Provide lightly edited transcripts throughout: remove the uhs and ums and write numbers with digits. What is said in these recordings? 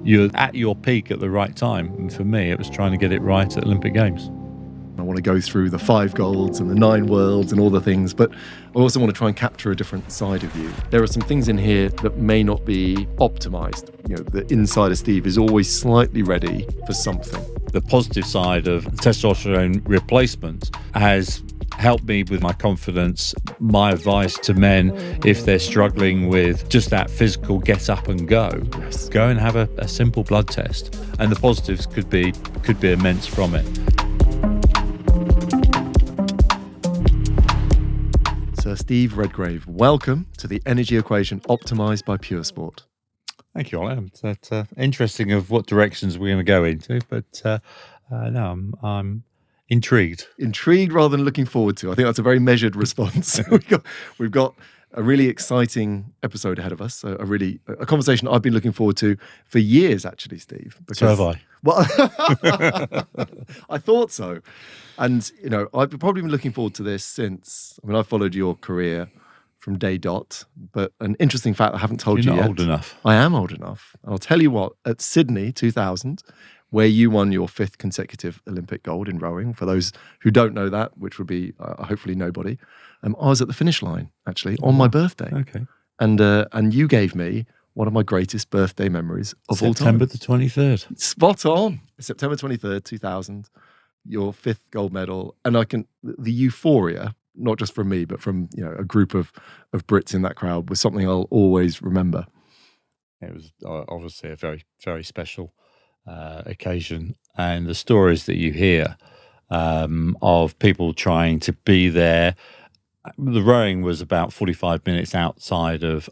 you're at your peak at the right time. And for me, it was trying to get it right at Olympic Games. I want to go through the 5 golds and the 9 worlds and all the things, but I also want to try and capture a different side of you. There are some things in here that may not be optimized. The insider Steve is always slightly ready for something. The positive side of testosterone replacement has helped me with my confidence. My advice to men, if they're struggling with just that physical get up and go, go and have a simple blood test. And the positives could be immense from it. Sir Steve Redgrave, welcome to the Energy Equation Optimised by Pure Sport. Thank you, Ollie. It's interesting of what directions we're going to go into, but no, I'm intrigued. Intrigued rather than looking forward to. I think that's a very measured response. We've got a really exciting episode ahead of us. A conversation I've been looking forward to for years, actually, Steve. So have I. Well, I thought so. And, I've probably been looking forward to this since, I've followed your career from day dot, but an interesting fact I haven't told you yet. You're not old enough. I am old enough. I'll tell you what, at Sydney 2000, where you won your 5th consecutive Olympic gold in rowing, for those who don't know that, which would be hopefully nobody, I was at the finish line, actually, on my birthday. Okay. And you gave me one of my greatest birthday memories of all time. September the 23rd. Spot on. September 23rd, 2000, your 5th gold medal. And the euphoria, not just from me, but from a group of Brits in that crowd, was something I'll always remember. It was obviously a very, very special occasion. And the stories that you hear of people trying to be there. The rowing was about 45 minutes outside of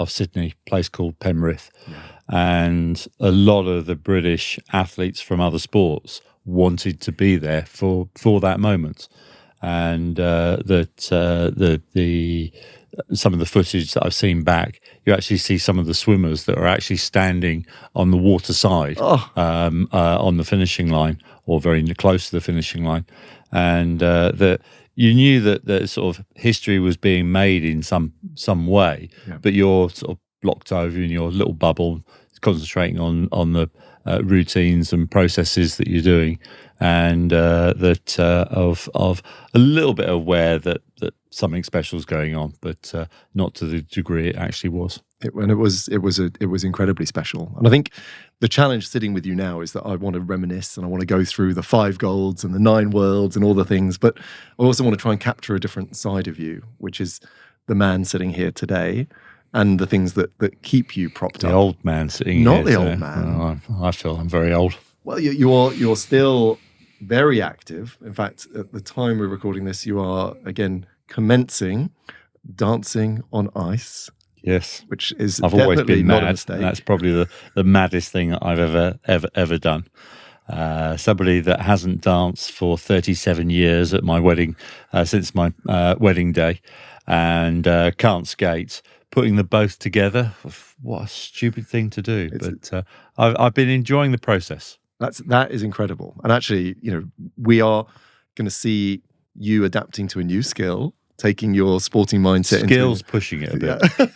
Sydney, a place called Penrith. Yeah. And a lot of the British athletes from other sports wanted to be there for that moment. And some of the footage that I've seen back, you actually see some of the swimmers that are actually standing on the water side on the finishing line, or very close to the finishing line. And you knew that sort of history was being made in some way, but you're sort of locked over in your little bubble, concentrating on the routines and processes that you're doing, and of a little bit aware that something special is going on, but not to the degree it actually was. It was incredibly special. And I think the challenge sitting with you now is that I want to reminisce and I want to go through the 5 golds and the 9 worlds and all the things, but I also want to try and capture a different side of you, which is the man sitting here today and the things that keep you propped up. The old man sitting Not here. Not the old man. No, I feel I'm very old. Well, you're still very active. In fact, at the time we're recording this, you are, again, commencing dancing on ice. Yes, which is I've always definitely been not mad. a mistake. That's probably the maddest thing that I've ever done. Somebody that hasn't danced for 37 years at my wedding, since my wedding day, and can't skate. Putting them both together, what a stupid thing to do. But I've been enjoying the process. That is incredible. And actually, we are going to see you adapting to a new skill, taking your sporting mindset. Skills pushing it a bit. Yeah.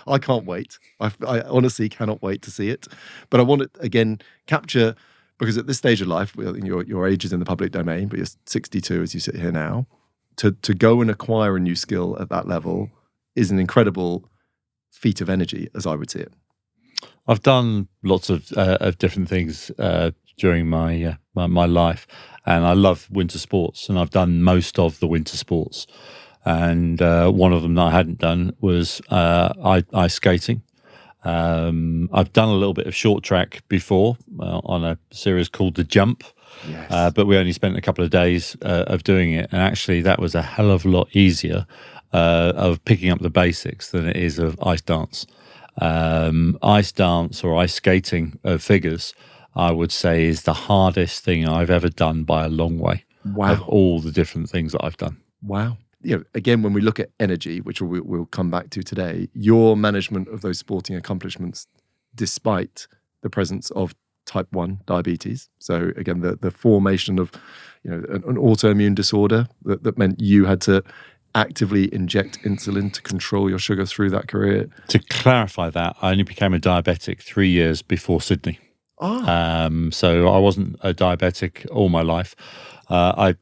I can't wait. I honestly cannot wait to see it. But I want to, again, capture, because at this stage of life, your age is in the public domain, but you're 62 as you sit here now, to go and acquire a new skill at that level is an incredible feat of energy, as I would see it. I've done lots of different things during my life, and I love winter sports, and I've done most of the winter sports. And one of them that I hadn't done was ice skating. I've done a little bit of short track before on a series called The Jump, yes. But we only spent a couple of days of doing it. And actually that was a hell of a lot easier of picking up the basics than it is of ice dance. Ice dance or ice skating figures, I would say, is the hardest thing I've ever done by a long way. Wow. Of all the different things that I've done. Wow. Again, when we look at energy, which we'll come back to today, your management of those sporting accomplishments, despite the presence of type 1 diabetes. So again, the formation of an autoimmune disorder that meant you had to actively inject insulin to control your sugar through that career? To clarify that, I only became a diabetic 3 years before Sydney. So I wasn't a diabetic all my life. It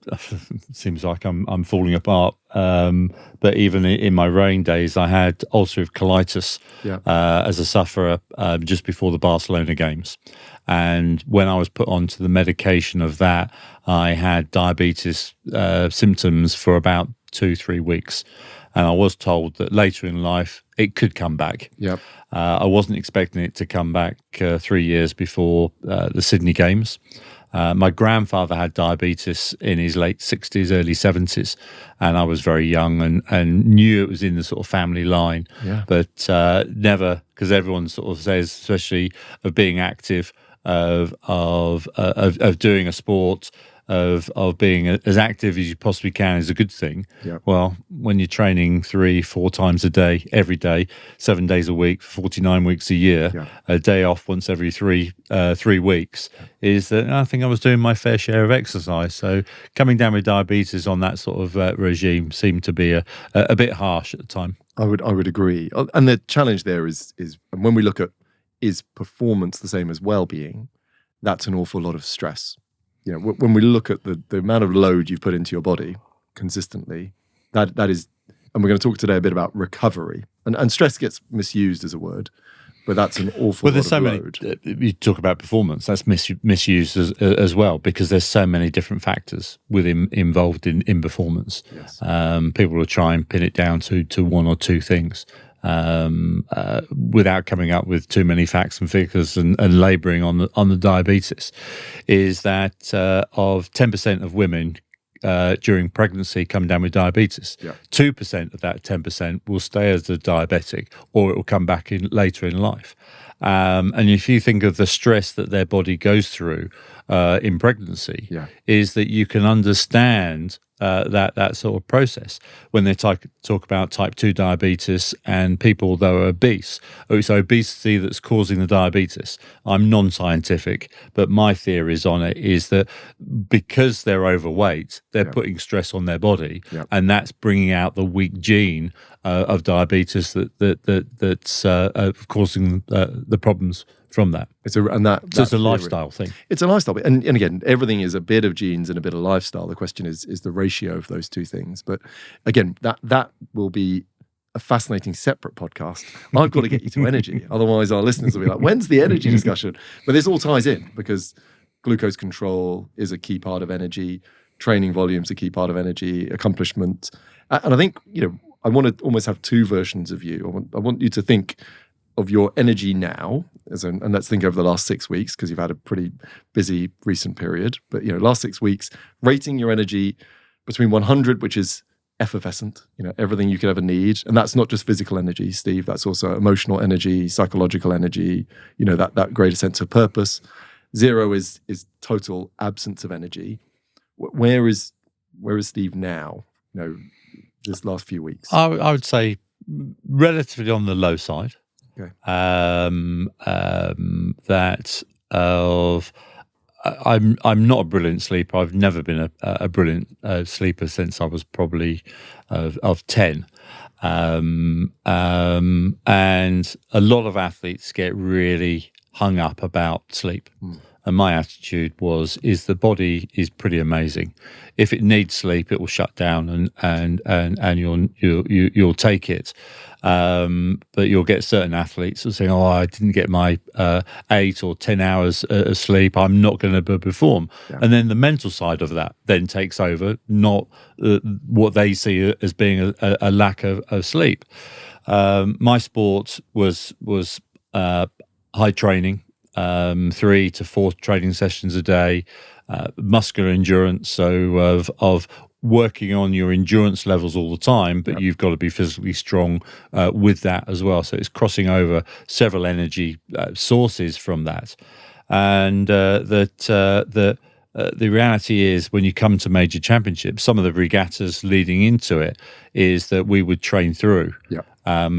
seems like I'm falling apart. But even in my rowing days, I had ulcerative colitis as a sufferer just before the Barcelona games. And when I was put onto the medication of that, I had diabetes symptoms for about 2-3 weeks. And I was told that later in life, it could come back. Yep. I wasn't expecting it to come back 3 years before the Sydney Games. My grandfather had diabetes in his late 60s, early 70s, and I was very young and knew it was in the sort of family line, but never, because everyone sort of says, especially of being active, of doing a sport, of being as active as you possibly can is a good thing. Yeah. Well, when you're training 3-4 times a day, every day, 7 days a week, 49 weeks a year, a day off once every 3 weeks, is that I think I was doing my fair share of exercise. So coming down with diabetes on that sort of regime seemed to be a bit harsh at the time. I would agree. And the challenge there is when we look at, is performance the same as well-being? That's an awful lot of stress. You know, when we look at the amount of load you've put into your body consistently, that is, and we're going to talk today a bit about recovery. And stress gets misused as a word, but that's an awful lot of load. You talk about performance, that's misused as well, because there's so many different factors involved in performance. Yes. People will try and pin it down to one or two things. Without coming up with too many facts and figures and labouring on the diabetes, is that of 10% of women during pregnancy come down with diabetes. 2% of that 10% will stay as a diabetic, or it will come back later in life. And if you think of the stress that their body goes through in pregnancy, is that you can understand that sort of process when they talk about type 2 diabetes and people that are obese. It's obesity that's causing the diabetes. I'm non-scientific, but my theories on it is that because they're overweight, they're putting stress on their body, and that's bringing out the weak gene of diabetes that's causing the problems from that. So it's a lifestyle thing. It's a lifestyle. And again, everything is a bit of genes and a bit of lifestyle. The question is the ratio of those two things. But again, that will be a fascinating separate podcast. I've got to get you to energy. Otherwise, our listeners will be like, when's the energy discussion? But this all ties in, because glucose control is a key part of energy. Training volume's a key part of energy, accomplishment. And I think, I want to almost have two versions of you. I want you to think of your energy now, and let's think over the last 6 weeks, because you've had a pretty busy recent period. But last 6 weeks, rating your energy between 100, which is effervescent, everything you could ever need, and that's not just physical energy, Steve. That's also emotional energy, psychological energy. That greater sense of purpose. 0 is total absence of energy. Where is Steve now? This last few weeks. I would say relatively on the low side. Okay. That of I'm not a brilliant sleeper. I've never been a brilliant sleeper since I was probably of 10. And a lot of athletes get really hung up about sleep. And my attitude is the body is pretty amazing. If it needs sleep, it will shut down and you'll take it. But you'll get certain athletes who say, I didn't get my 8 or 10 hours of sleep, I'm not going to perform. And then the mental side of that then takes over, not what they see as being a lack of sleep. My sport was high training. 3 to 4 training sessions a day, muscular endurance, so of working on your endurance levels all the time, but you've got to be physically strong with that as well. So it's crossing over several energy sources from that. And the reality is, when you come to major championships, some of the regattas leading into it is that we would train through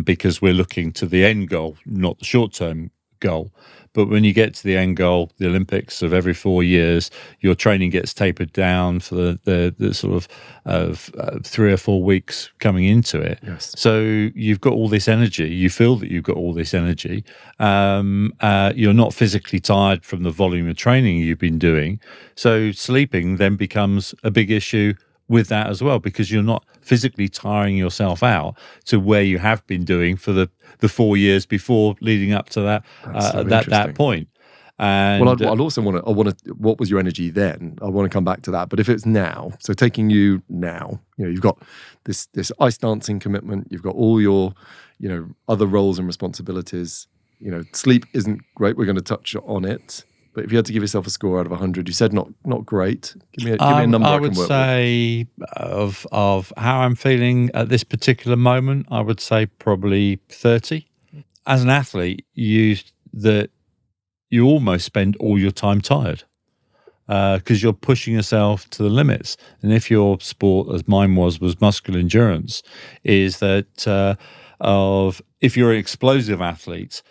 because we're looking to the end goal, not the short-term goal. But when you get to the end goal, the Olympics of every 4 years, your training gets tapered down for the sort of 3 or 4 weeks coming into it. Yes. So you've got all this energy. You feel that you've got all this energy. You're not physically tired from the volume of training you've been doing. So sleeping then becomes a big issue with that as well, because you're not physically tiring yourself out to where you have been doing for the 4 years before leading up to that that point. And well, I'd also want to. What was your energy then? I want to come back to that. But if it's now, so taking you now, you've got this ice dancing commitment. You've got all your, other roles and responsibilities. Sleep isn't great. We're going to touch on it. But if you had to give yourself a score out of 100, you said not great. Give me a number I can work with. I would say of how I'm feeling at this particular moment, I would say probably 30. As an athlete, you almost spend all your time tired because you're pushing yourself to the limits. And if your sport, as mine was muscular endurance, is that if you're an explosive athlete,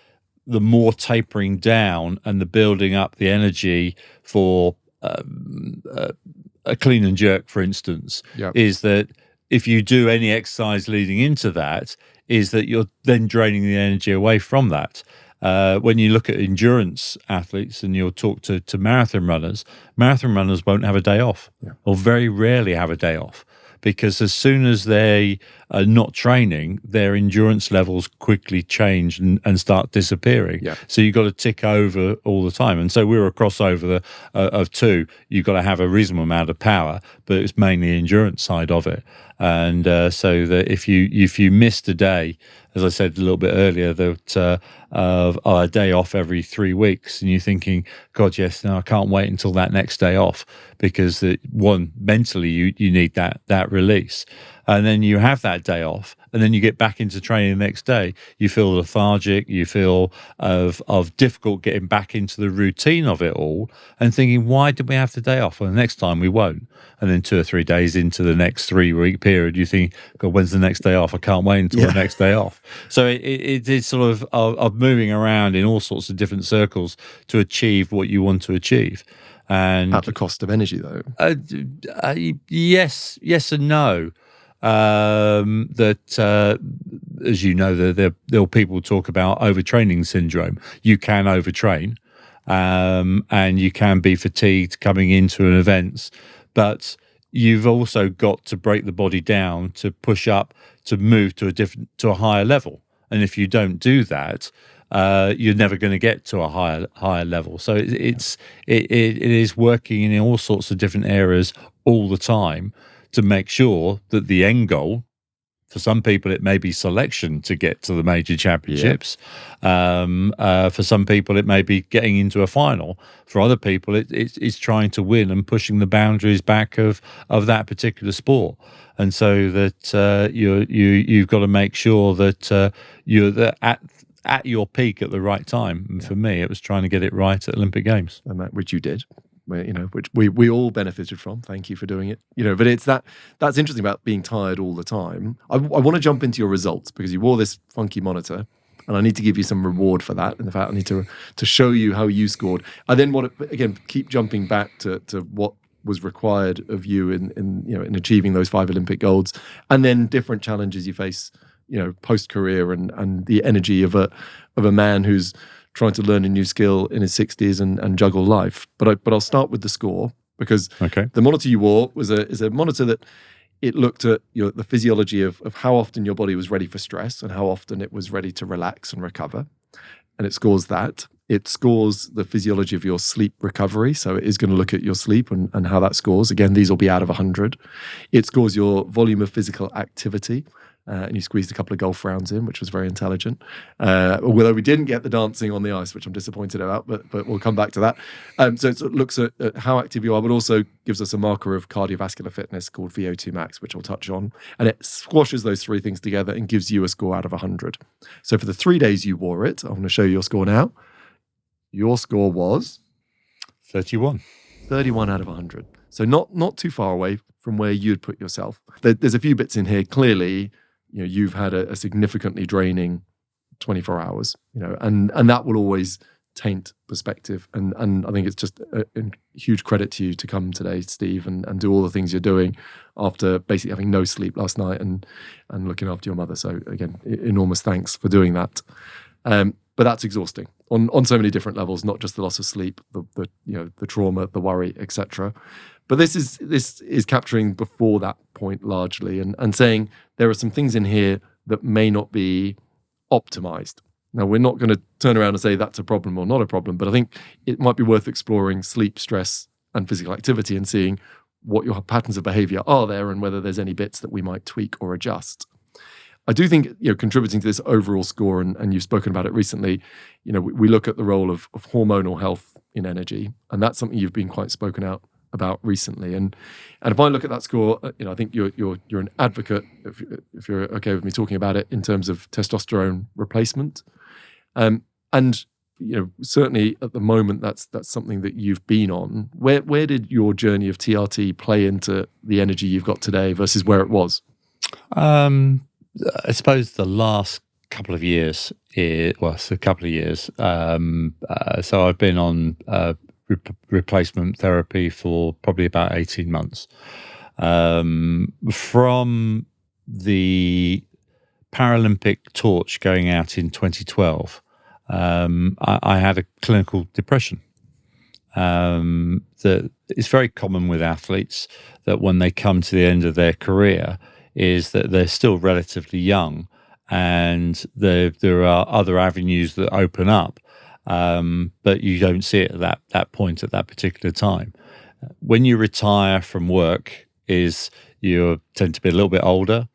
the more tapering down and the building up the energy for a clean and jerk, for instance, is that if you do any exercise leading into that, is that you're then draining the energy away from that. When you look at endurance athletes and you'll talk to marathon runners won't have a day off, or very rarely have a day off, because as soon as they are not training, their endurance levels quickly change and start disappearing. So you've got to tick over all the time. And so we're a crossover of two. You've got to have a reasonable amount of power, but it's mainly the endurance side of it. And so that if you missed a day, as I said a little bit earlier, that a day off every 3 weeks, and you're thinking, God, yes, no, I can't wait until that next day off, because mentally you need that release. And then you have that day off, and then you get back into training the next day. You feel lethargic. You feel of difficult getting back into the routine of it all, and thinking, why did we have the day off? Well, the next time we won't. And then 2 or 3 days into the next 3-week period, you think, God, when's the next day off? I can't wait until the next day off. So it is sort of moving around in all sorts of different circles to achieve what you want to achieve. And at the cost of energy, though. Yes and no. As you know, there people talk about overtraining syndrome. You can overtrain, and you can be fatigued coming into an event, but you've also got to break the body down to push up, to move to a higher level. And if you don't do that, you're never going to get to a higher level. So it is working in all sorts of different areas all the time to make sure that the end goal, for some people it may be selection to get to the major championships. For some people it may be getting into a final. For other people it's trying to win and pushing the boundaries back of that particular sport. And so that you've got to make sure that you're at your peak at the right time. And for me, it was trying to get it right at Olympic Games, which you did. Which we all benefited from. Thank you for doing it. But it's that's interesting about being tired all the time. I want to jump into your results, because you wore this funky monitor, and I need to give you some reward for that. In fact, I need to show you how you scored. I then want to again keep jumping back to what was required of you in achieving those 5 Olympic golds, and then different challenges you face, post career, and the energy of a man who's trying to learn a new skill in his 60s and juggle life. But I'll start with the score, because the monitor you wore is a monitor that it looked at the physiology of how often your body was ready for stress and how often it was ready to relax and recover. And it scores that. It scores the physiology of your sleep recovery. So it is going to look at your sleep and how that scores. Again, these will be out of 100. It scores your volume of physical activity. And you squeezed a couple of golf rounds in, which was very intelligent. Although we didn't get the dancing on the ice, which I'm disappointed about, but we'll come back to that. So it looks at how active you are, but also gives us a marker of cardiovascular fitness called VO2 Max, which I'll touch on. And it squashes those 3 things together and gives you a score out of 100. So for the 3 days you wore it, I'm going to show you your score now. Your score was 31. 31 out of 100. So not too far away from where you'd put yourself. There's a few bits in here. Clearly, you've had a significantly draining 24 hours, and that will always taint perspective. And I think it's just a huge credit to you to come today, Steve, and do all the things you're doing after basically having no sleep last night and looking after your mother. So again, enormous thanks for doing that. But that's exhausting on so many different levels, not just the loss of sleep, the trauma, the worry, etc. But this is capturing before that point largely, and saying there are some things in here that may not be optimized. Now, we're not going to turn around and say that's a problem or not a problem, but I think it might be worth exploring sleep, stress, and physical activity and seeing what your patterns of behavior are there and whether there's any bits that we might tweak or adjust. I do think, contributing to this overall score, and you've spoken about it recently, we look at the role of hormonal health in energy, and that's something you've been quite spoken out about recently. And if I look at that score, I think you're an advocate, if you're okay with me talking about it, in terms of testosterone replacement. And certainly at the moment, that's something that you've been on. Where did your journey of TRT play into the energy you've got today versus where it was? I suppose the last couple of years, it's a couple of years. So I've been on replacement therapy for probably about 18 months. From the Paralympic torch going out in 2012, I had a clinical depression. That it's very common with athletes that when they come to the end of their career is that they're still relatively young, and there are other avenues that open up, but you don't see it at that point at that particular time. When you retire from work, you tend to be a little bit older.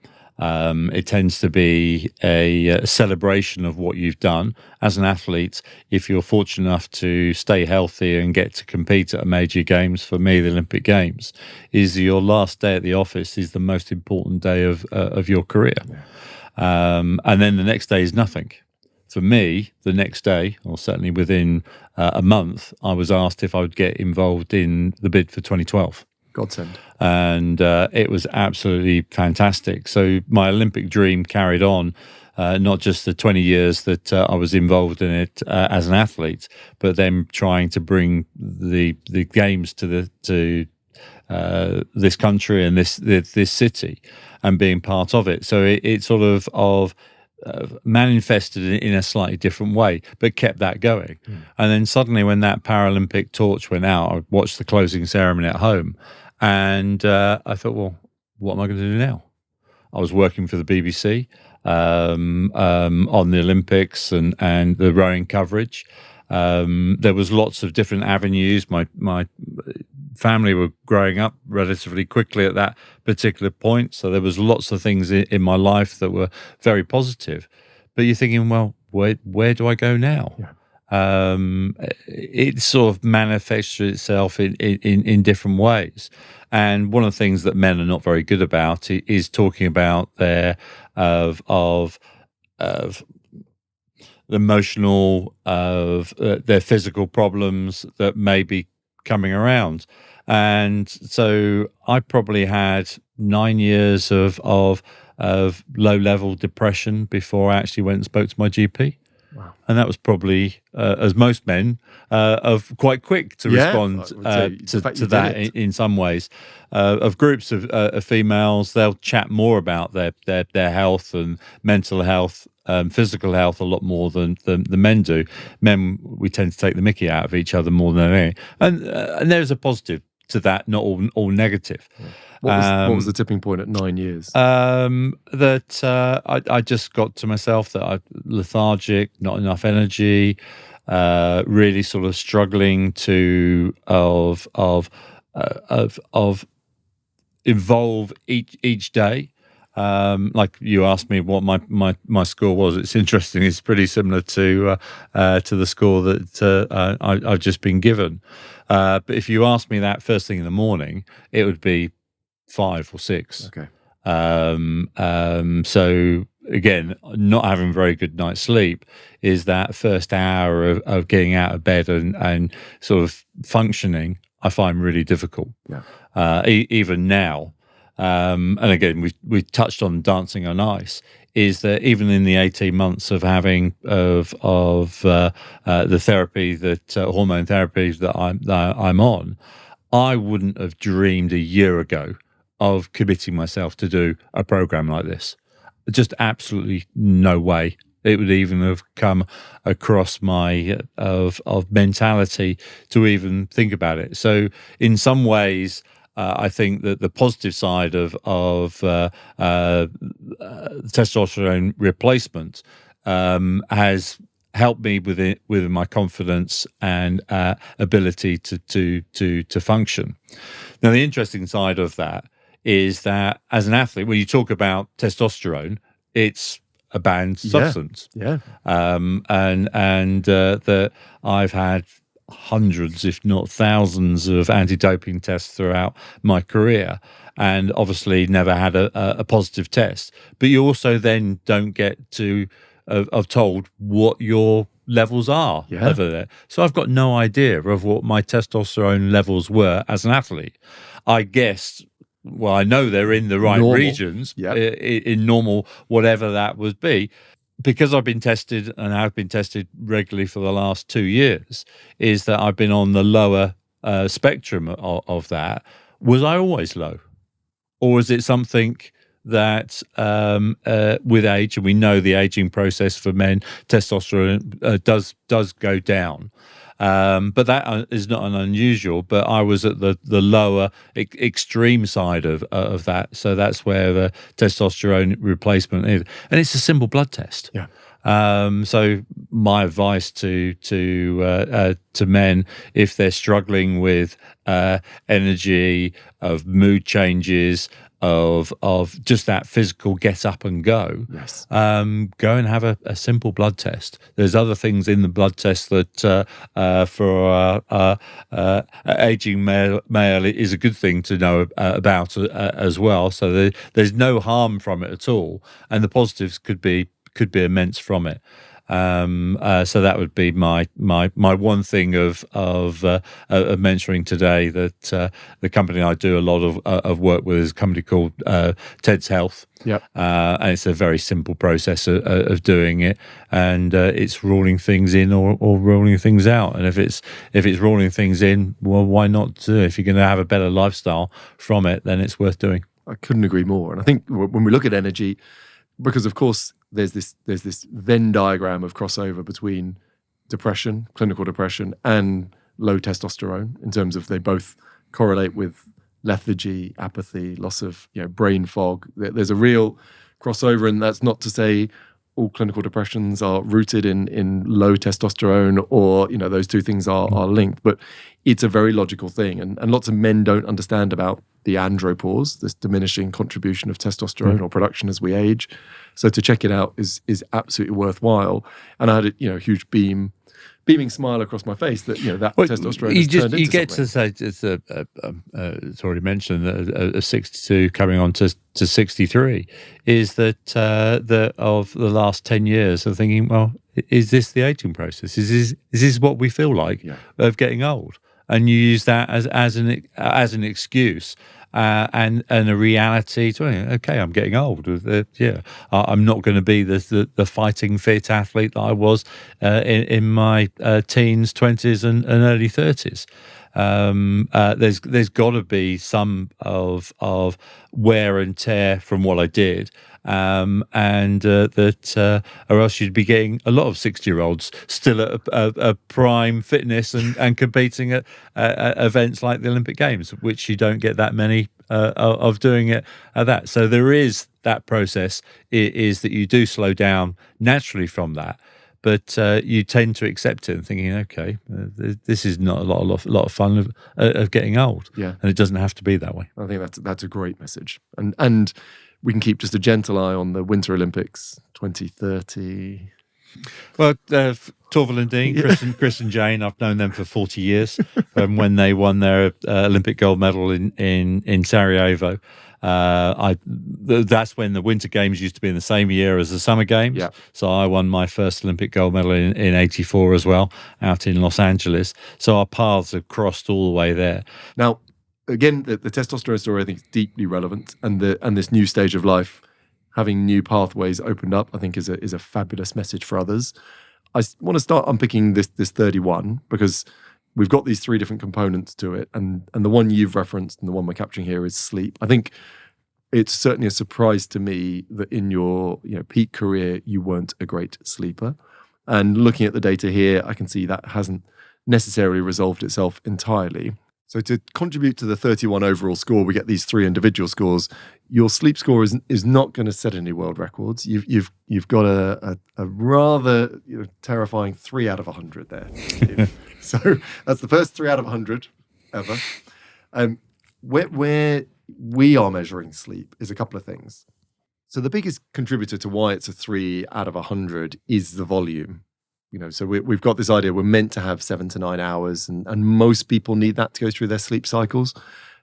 It tends to be a celebration of what you've done as an athlete. If you're fortunate enough to stay healthy and get to compete at a major games, for me, the Olympic Games, is your last day at the office is the most important day of your career. And then the next day is nothing. For me, the next day, or certainly within a month, I was asked if I would get involved in the bid for 2012. Godsend. And it was absolutely fantastic. So my Olympic dream carried on, not just the 20 years that I was involved in it as an athlete, but then trying to bring the games to this country and this city and being part of it. So it sort of manifested in a slightly different way, but kept that going. And then suddenly when that Paralympic torch went out, I watched the closing ceremony at home, and I thought, well, what am I going to do now? I was working for the BBC on the Olympics and the rowing coverage. There was lots of different avenues. My family were growing up relatively quickly at that particular point, so there was lots of things in my life that were very positive. But you're thinking, well, where do I go now? Yeah. It sort of manifests itself in different ways. And one of the things that men are not very good about is talking about their emotional, their physical problems that may be coming around. And so I probably had 9 years of low-level depression before I actually went and spoke to my GP. Wow. And that was probably, as most men, of quite quick to respond to that in some ways. Of groups of females, they'll chat more about their health and mental health, physical health a lot more than the men do. Men, we tend to take the mickey out of each other more than anything. And there's a positive to that, not all negative. Yeah. What was the tipping point at 9 years? That I just got to myself that I'm lethargic, not enough energy, really sort of struggling to evolve each day. Like you asked me what my score was. It's interesting. It's pretty similar to the score that I've just been given. But if you asked me that first thing in the morning, it would be 5 or 6. Okay. So again, not having a very good night's sleep is that first hour of getting out of bed and sort of functioning, I find really difficult. Yeah. Even now, and again, we touched on dancing on ice, is that even in the 18 months of having the therapy, that hormone therapy that I'm on, I wouldn't have dreamed a year ago of committing myself to do a program like this. Just absolutely no way it would even have come across my of mentality to even think about it. So in some ways, I think that the positive side of testosterone replacement has helped me with my confidence and ability to function. Now, the interesting side of that is that as an athlete, when you talk about testosterone, it's a banned substance. Yeah. And that I've had hundreds, if not thousands, of anti-doping tests throughout my career, and obviously never had a positive test. But you also then don't get to have told what your levels are over there. So I've got no idea of what my testosterone levels were as an athlete. I guessed, well, I know they're in the right regions, in normal, whatever that would be. Because I've been tested and have been tested regularly for the last 2 years, is that I've been on the lower spectrum of that. Was I always low? Or is it something that with age, and we know the aging process for men, testosterone does go down. But that is not an unusual, but I was at the lower extreme side of that. So that's where the testosterone replacement is. And it's a simple blood test. Yeah. So my advice to men, if they're struggling with energy, of mood changes, of just that physical get up and go, go and have a simple blood test. There's other things in the blood test that for aging male is a good thing to know about as well. So there's no harm from it at all, and the positives could be immense from it. So that would be my one thing of mentoring today, that the company I do a lot of work with is a company called Ted's Health. And it's a very simple process of doing it, and it's ruling things in or ruling things out. And if it's ruling things in, well, why not do it? If you're going to have a better lifestyle from it, then it's worth doing. I couldn't agree more. And I think when we look at energy, because of course there's this Venn diagram of crossover between depression, clinical depression, and low testosterone, in terms of they both correlate with lethargy, apathy, loss of brain fog. There's a real crossover, and that's not to say all clinical depressions are rooted in low testosterone, or those two things are linked, but it's a very logical thing, and lots of men don't understand about the andropause, this diminishing contribution of testosterone or production as we age. So to check it out is absolutely worthwhile. And I had a huge beaming smile across my face that that testosterone has turned into you get something. to say it's already mentioned that a 62 coming on to 63 is that of the last 10 years of thinking, well, is this the aging process? Is this what we feel like of getting old? And you use that as an excuse and a reality to, okay, I'm getting old. I'm not going to be the fighting fit athlete that I was in my teens, 20s, and early 30s. There's got to be some of wear and tear from what I did, or else you'd be getting a lot of 60-year-olds still at a prime fitness and competing at events like the Olympic Games, which you don't get that many of doing it at that. So there is that process, is that you do slow down naturally from that. But you tend to accept it and thinking, okay, this is not a lot of fun of getting old, and it doesn't have to be that way. I think that's a great message, and we can keep just a gentle eye on the Winter Olympics 2030. Well, Torvill and Dean, Chris and Jane, I've known them for 40 years. When they won their Olympic gold medal in Sarajevo, that's when the Winter Games used to be in the same year as the Summer Games. So I won my first Olympic gold medal in 84 as well, out in Los Angeles. So our paths have crossed all the way there. Now, again, the testosterone story I think is deeply relevant, and this new stage of life, having new pathways opened up, I think is a fabulous message for others. I want to start unpicking this 31 because we've got these three different components to it, and the one you've referenced and the one we're capturing here is sleep. I think it's certainly a surprise to me that in your peak career you weren't a great sleeper. And looking at the data here, I can see that hasn't necessarily resolved itself entirely. So to contribute to the 31 overall score, we get these three individual scores. Your sleep score is not going to set any world records. You've got a rather terrifying 3 out of 100 there. So that's the first 3 out of 100 ever. Where we are measuring sleep is a couple of things. So the biggest contributor to why it's a 3 out of 100 is the volume. So we've got this idea we're meant to have 7 to 9 hours, and most people need that to go through their sleep cycles.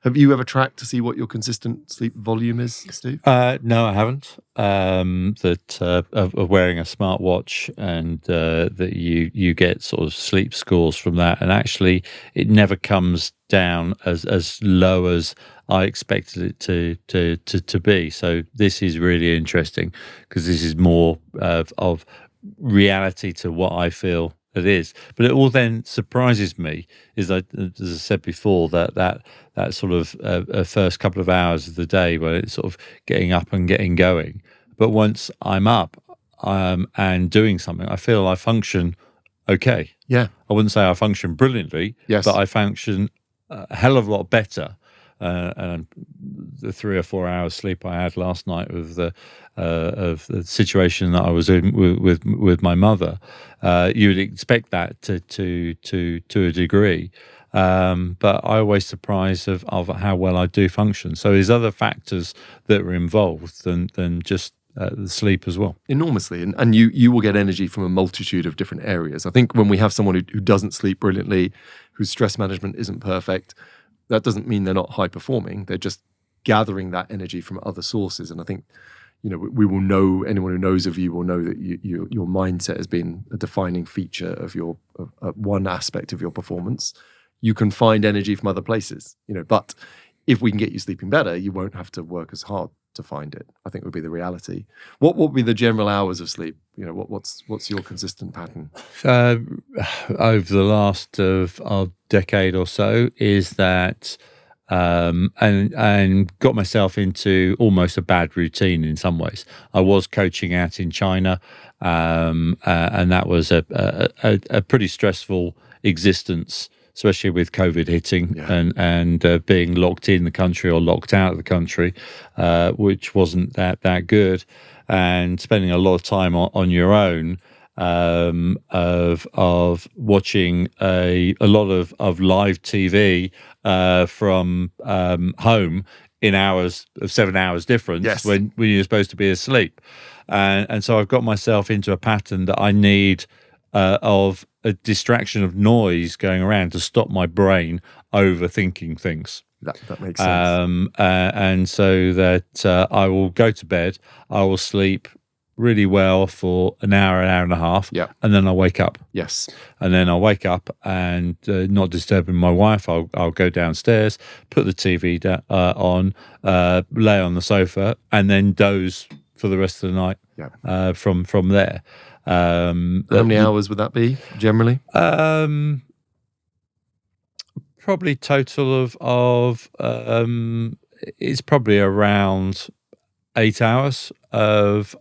Have you ever tracked to see what your consistent sleep volume is, Steve? No, I haven't. Of wearing a smartwatch, and that you get sort of sleep scores from that, and actually it never comes down as low as I expected it to be. So this is really interesting because this is more of reality to what I feel it is. But it all then surprises me is as I said before, that sort of first couple of hours of the day when it's sort of getting up and getting going. But once I'm up and doing something, I feel I function okay. Yeah. I wouldn't say I function brilliantly, yes, but I function a hell of a lot better. And the 3 or 4 hours sleep I had last night of the situation that I was in with my mother, you would expect that to a degree, but I always surprised of how well I do function. So there's other factors that are involved than just the sleep as well. Enormously, and you will get energy from a multitude of different areas. I think when we have someone who doesn't sleep brilliantly, whose stress management isn't perfect, that doesn't mean they're not high performing. They're just gathering that energy from other sources. And I think, we will know, anyone who knows of you will know that your mindset has been a defining feature of your one aspect of your performance. You can find energy from other places, but if we can get you sleeping better, you won't have to work as hard to find it, I think would be the reality. What would be the general hours of sleep? What's your consistent pattern? Over the last decade or so is that and got myself into almost a bad routine in some ways. I was coaching out in China, and that was a pretty stressful existence, especially with COVID hitting, yeah, and being locked in the country or locked out of the country, which wasn't that good, and spending a lot of time on your own, of watching a lot of live TV from home in hours of 7 hours difference, yes, when you're supposed to be asleep, and so I've got myself into a pattern that I need of a distraction of noise going around to stop my brain overthinking things. That makes sense. And so that I will go to bed, I will sleep really well for an hour and a half, yeah, and then I'll wake up. Yes. And then I'll wake up and not disturbing my wife, I'll go downstairs, put the TV on, lay on the sofa, and then doze for the rest of the night, yeah, from there. How many hours would that be generally? Probably total of it's probably around 8 hours of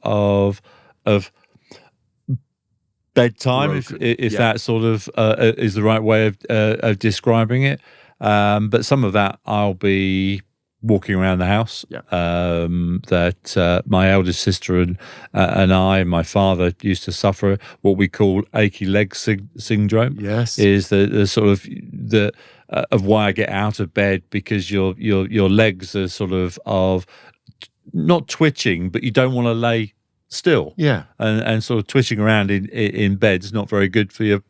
bedtime, if yeah, that sort of is the right way of describing it. But some of that I'll be walking around the house. Yeah. That my eldest sister and my father used to suffer what we call achy leg syndrome. Yes. Is the sort of of why I get out of bed, because your legs are sort of not twitching, but you don't want to lay still. Yeah. And sort of twitching around in bed is not very good for your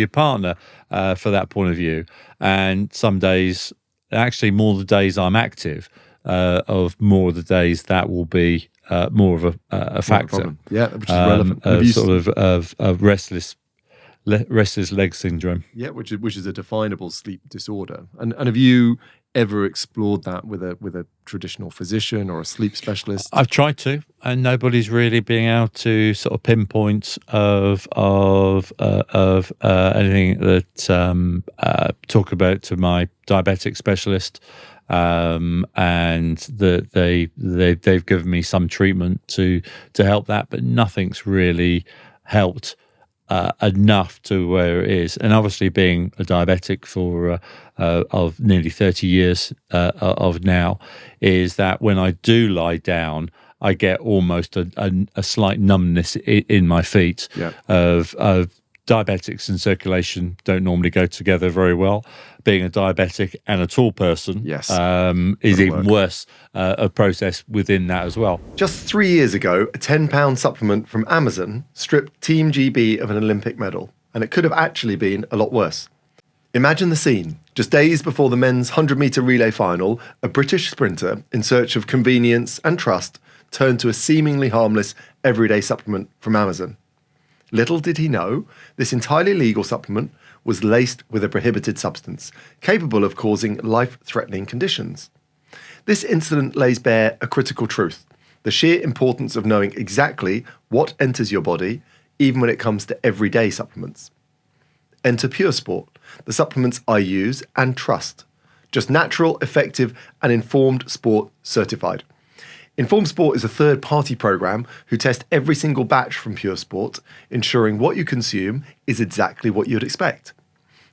partner for that point of view. And some days, actually more the days I'm active, of more of the days that will be more of a factor. Yeah, which is relevant. Of restless restless leg syndrome. Yeah, which is a definable sleep disorder. And have you ever explored that with a traditional physician or a sleep specialist? I've tried to, and nobody's really being able to sort of pinpoint of anything that talk about to my diabetic specialist, and that they've given me some treatment to help that, but nothing's really helped enough to where it is. And obviously, being a diabetic for of nearly 30 years of now, is that when I do lie down, I get almost a slight numbness in my feet. Yeah. Of diabetics and circulation don't normally go together very well. Being a diabetic and a tall person, Yes, is even worse, a process within that as well. Just 3 years ago, a £10 supplement from Amazon stripped Team GB of an Olympic medal, and it could have actually been a lot worse. Imagine the scene. Just days before the men's 100-metre relay final, a British sprinter in search of convenience and trust turned to a seemingly harmless everyday supplement from Amazon. Little did he know, this entirely legal supplement was laced with a prohibited substance, capable of causing life-threatening conditions. This incident lays bare a critical truth, the sheer importance of knowing exactly what enters your body, even when it comes to everyday supplements. Enter Pure Sport, the supplements I use and trust. Just natural, effective, and informed sport certified. Informed Sport is a third-party program who test every single batch from Pure Sport, ensuring what you consume is exactly what you'd expect.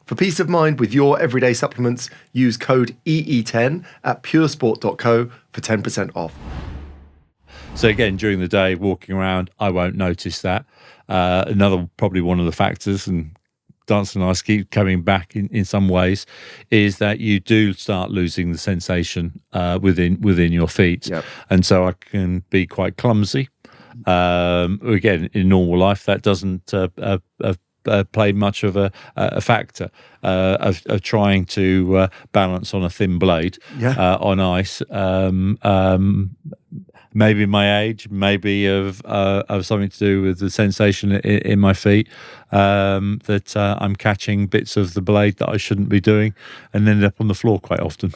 For peace of mind with your everyday supplements, use code EE10 at puresport.co for 10% off. So again, during the day, walking around, I won't notice that. Another, probably one of the factors, and Dance and I keep coming back in some ways, is that you do start losing the sensation within your feet. Yep. And so I can be quite clumsy. Again, in normal life, that doesn't play much of a factor of trying to balance on a thin blade on ice. Maybe my age, maybe of something to do with the sensation in my feet, that I'm catching bits of the blade that I shouldn't be doing, and end up on the floor quite often.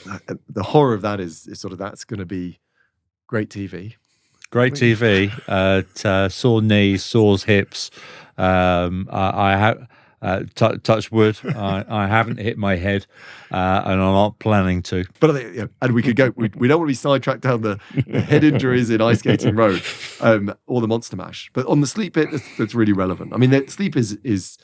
The horror of that is sort of that's going to be great TV. Great TV, sore knees, sore hips. I have touch wood. I haven't hit my head, and I'm not planning to. But I think, and we could go. We don't want to be sidetracked down the head injuries in ice skating road, or the monster mash. But on the sleep bit, that's really relevant. I mean, sleep is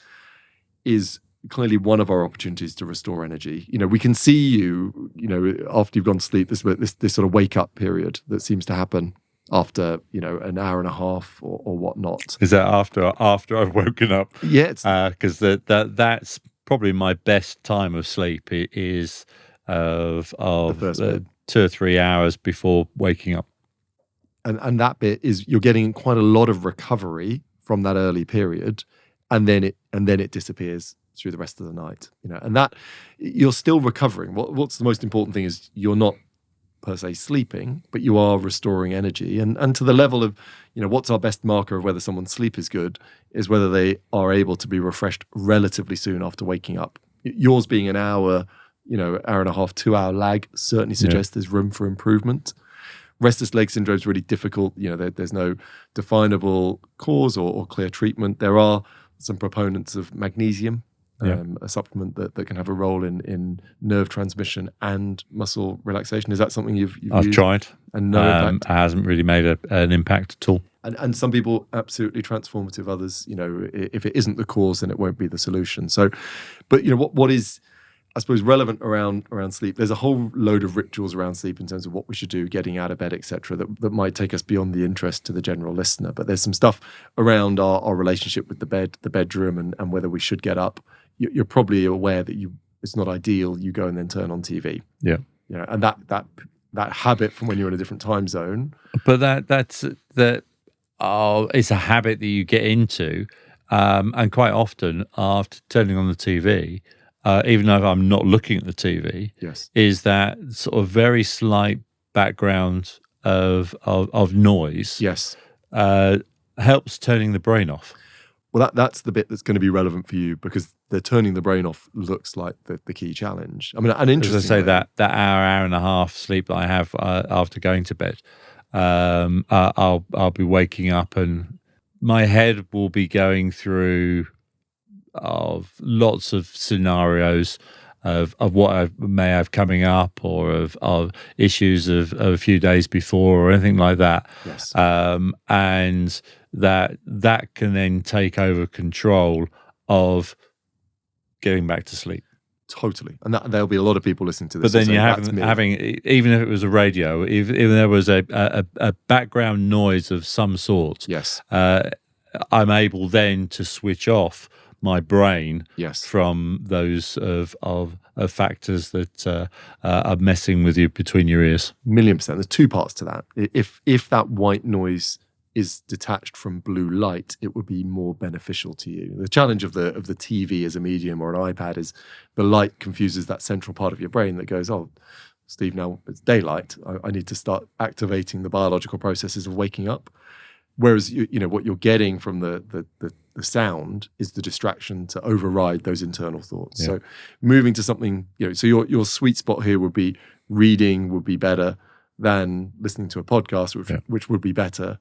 clearly one of our opportunities to restore energy. You know, we can see you. You know, after you've gone to sleep, this sort of wake up period that seems to happen after, you know, an hour and a half or whatnot. Is that after I've woken up? Yeah, because that's probably my best time of sleep is of the first bit. 2 or 3 hours before waking up. And that bit is you're getting quite a lot of recovery from that early period, and then it disappears through the rest of the night. You know, and that you're still recovering. What's the most important thing is you're not per se sleeping, but you are restoring energy. And to the level of, you know, what's our best marker of whether someone's sleep is good is whether they are able to be refreshed relatively soon after waking up. Yours being an hour, you know, hour and a half, 2 hour lag certainly suggests there's room for improvement. Restless leg syndrome is really difficult. You know, there's no definable cause or clear treatment. There are some proponents of magnesium, a supplement that can have a role in nerve transmission and muscle relaxation. Is that something you've I've used? tried, And no impact? It hasn't really made an impact at all. And some people absolutely transformative. Others, you know, if it isn't the cause, then it won't be the solution. So, but you know what is, I suppose, relevant around sleep. There's a whole load of rituals around sleep in terms of what we should do, getting out of bed, etc. That might take us beyond the interest to the general listener. But there's some stuff around our relationship with the bed, the bedroom, and whether we should get up. You're probably aware that it's not ideal. You go and then turn on TV. Yeah, you know, and that habit from when you're in a different time zone. But it's a habit that you get into, and quite often after turning on the TV. Even though I'm not looking at the TV, is that sort of very slight background of noise. Yes, helps turning the brain off. Well, that's the bit that's going to be relevant for you, because the turning the brain off looks like the key challenge. I mean, an interesting. As I say, that hour and a half sleep that I have after going to bed, I'll be waking up and my head will be going through lots of scenarios of what I may have coming up, or of issues of a few days before, or anything like that. Yes. And that can then take over control of getting back to sleep. Totally. And there'll be a lot of people listening to this. But then you're having, even if it was a radio, even there was a background noise of some sort, yes, I'm able then to switch off my brain, yes, from those of factors that are messing with you between your ears. 1,000,000%. There's two parts to that. If that white noise is detached from blue light, it would be more beneficial to you. The challenge of the TV as a medium or an iPad is the light confuses that central part of your brain that goes, oh, Steve, now it's daylight. I need to start activating the biological processes of waking up. Whereas what you're getting from the sound is the distraction to override those internal thoughts. Yeah. So moving to something, so your sweet spot here would be reading would be better than listening to a podcast, which would be better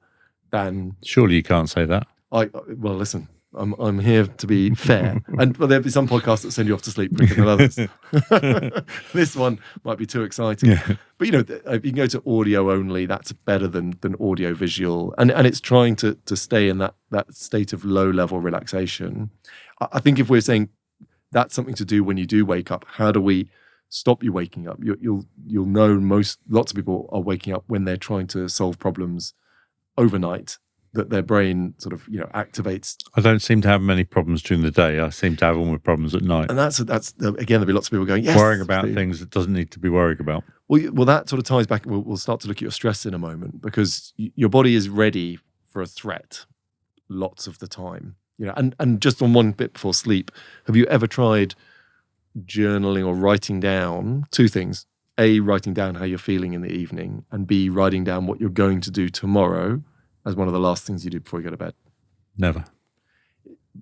than. Surely you can't say that. Well, listen, I'm here to be fair, and there'll be some podcasts that send you off to sleep quicker than others. This one might be too exciting, but if you can go to audio only, that's better than audio visual, and it's trying to stay in that state of low level relaxation. I think if we're saying that's something to do when you do wake up, how do we stop you waking up? You'll know lots of people are waking up when they're trying to solve problems overnight, that their brain sort of activates. I don't seem to have many problems during the day. I seem to have all my problems at night. And that's again, there'll be lots of people going, yes, worrying about things that doesn't need to be worried about. Well, that sort of ties back. We'll start to look at your stress in a moment, because your body is ready for a threat lots of the time. And just on one bit before sleep, have you ever tried journaling or writing down two things? A, writing down how you're feeling in the evening, and B, writing down what you're going to do tomorrow as one of the last things you do before you go to bed? Never.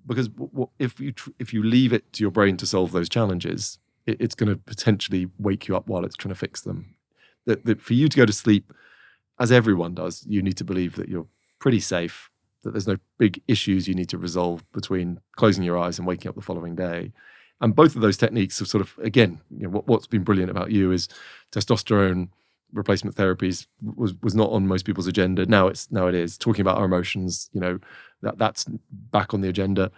Because if you leave it to your brain to solve those challenges, it's going to potentially wake you up while it's trying to fix them. That for you to go to sleep, as everyone does, you need to believe that you're pretty safe, that there's no big issues you need to resolve between closing your eyes and waking up the following day. And both of those techniques have sort of, again, what's been brilliant about you is testosterone replacement therapies was not on most people's agenda. Now it is. Talking about our emotions, that's back on the agenda.